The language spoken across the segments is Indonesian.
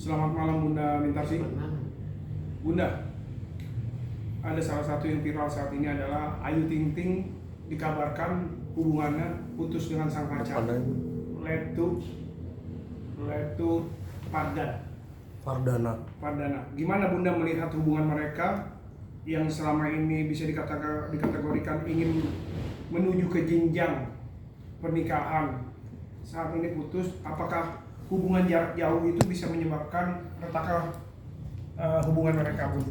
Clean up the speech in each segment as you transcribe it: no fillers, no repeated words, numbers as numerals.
Selamat malam Bunda Mintarsi. Selamat malam. Bunda, ada salah satu yang viral saat ini adalah Ayu Ting Ting dikabarkan hubungannya putus dengan sang pacar. Letu Fardana. Gimana Bunda melihat hubungan mereka yang selama ini bisa dikategorikan ingin menuju ke jenjang pernikahan, saat ini putus? Apakah hubungan jarak jauh itu bisa menyebabkan retaknya hubungan mereka, Bu?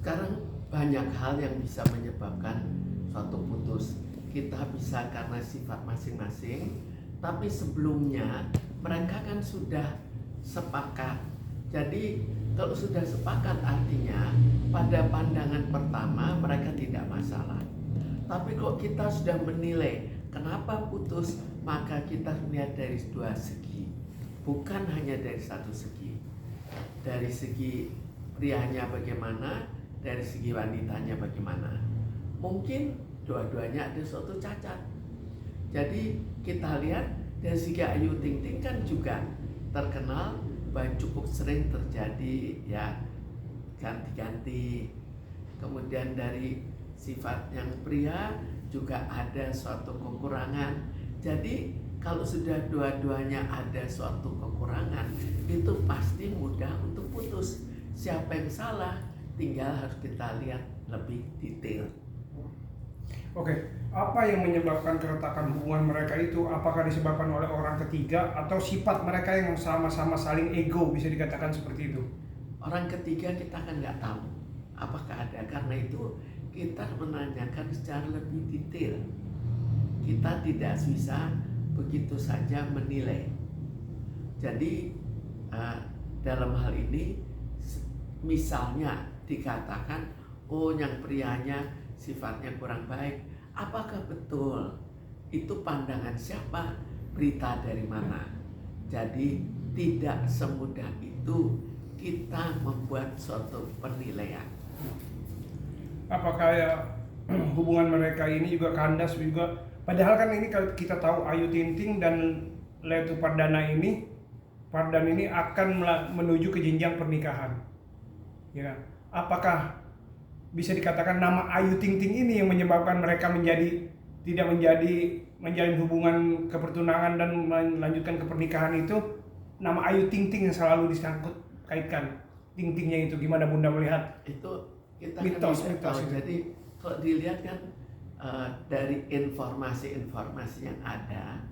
Sekarang banyak hal yang bisa menyebabkan suatu putus. Kita bisa karena sifat masing-masing, tapi sebelumnya mereka kan sudah sepakat. Jadi kalau sudah sepakat artinya pada pandangan pertama mereka tidak masalah. Tapi kok kita sudah menilai kenapa putus, maka kita melihat dari dua segi, bukan hanya dari satu segi. Dari segi prianya bagaimana, dari segi wanitanya bagaimana. Mungkin dua-duanya ada suatu cacat. Jadi kita lihat dari segi Ayu Ting Ting kan juga terkenal bahwa cukup sering terjadi ya ganti-ganti. Kemudian dari sifat yang pria juga ada suatu kekurangan. Jadi kalau sudah dua-duanya ada suatu kekurangan, itu pasti mudah untuk putus. Siapa yang salah, tinggal harus kita lihat lebih detail. Oke, apa yang menyebabkan keretakan hubungan mereka itu? Apakah disebabkan oleh orang ketiga atau sifat mereka yang sama-sama saling ego, bisa dikatakan seperti itu? Orang ketiga kita kan nggak tahu apakah ada, karena itu kita menanyakan secara lebih detail. Kita tidak bisa begitu saja menilai. Jadi dalam hal ini misalnya dikatakan oh yang prianya sifatnya kurang baik, apakah betul? Itu pandangan siapa? Berita dari mana? Jadi tidak semudah itu kita membuat suatu penilaian. Apakah ya hubungan mereka ini juga kandas juga? Padahal kan ini kalau kita tahu Ayu Ting Ting dan Letu Fardana ini akan menuju ke jenjang pernikahan. Ya, apakah bisa dikatakan nama Ayu Ting Ting ini yang menyebabkan mereka tidak menjalin hubungan kepertunangan dan melanjutkan ke pernikahan itu? Nama Ayu Ting Ting yang selalu disangkut kaitkan. Ting Tingnya itu gimana Bunda melihat? Itu kita Mitos kan tahu. itu. Jadi kalau dilihat kan dari informasi-informasi yang ada,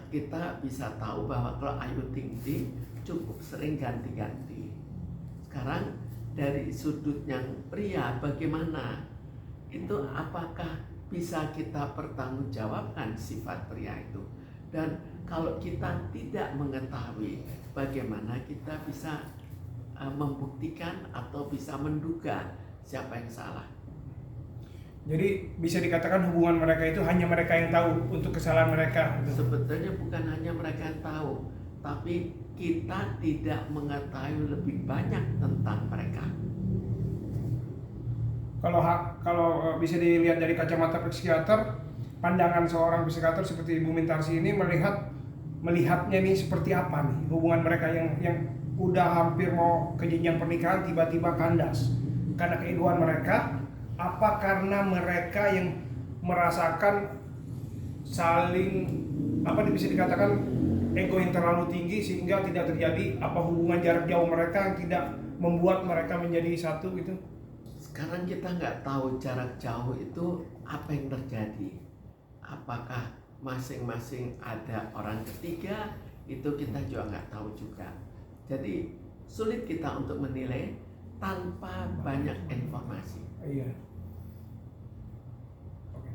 kita bisa tahu bahwa kalau Ayu Ting Ting cukup sering ganti-ganti. Sekarang dari sudut yang pria bagaimana? Itu apakah bisa kita pertanggungjawabkan sifat pria itu? Dan kalau kita tidak mengetahui, bagaimana kita bisa membuktikan atau bisa menduga siapa yang salah? Jadi bisa dikatakan hubungan mereka itu hanya mereka yang tahu untuk kesalahan mereka. Sebetulnya bukan hanya mereka yang tahu, tapi kita tidak mengetahui lebih banyak tentang mereka. Kalau bisa dilihat dari kacamata psikiater, pandangan seorang psikiater seperti Ibu Mintarsi ini melihatnya nih seperti apa nih hubungan mereka yang udah hampir mau ke jenjang pernikahan tiba-tiba kandas karena keegoan mereka. Apa karena mereka yang merasakan saling bisa dikatakan ego yang terlalu tinggi sehingga tidak terjadi hubungan jarak jauh mereka yang tidak membuat mereka menjadi satu gitu? Sekarang kita nggak tahu jarak jauh itu apa yang terjadi. Apakah masing-masing ada orang ketiga, itu kita juga nggak tahu juga. Jadi sulit kita untuk menilai tanpa banyak informasi. Iya. Oke.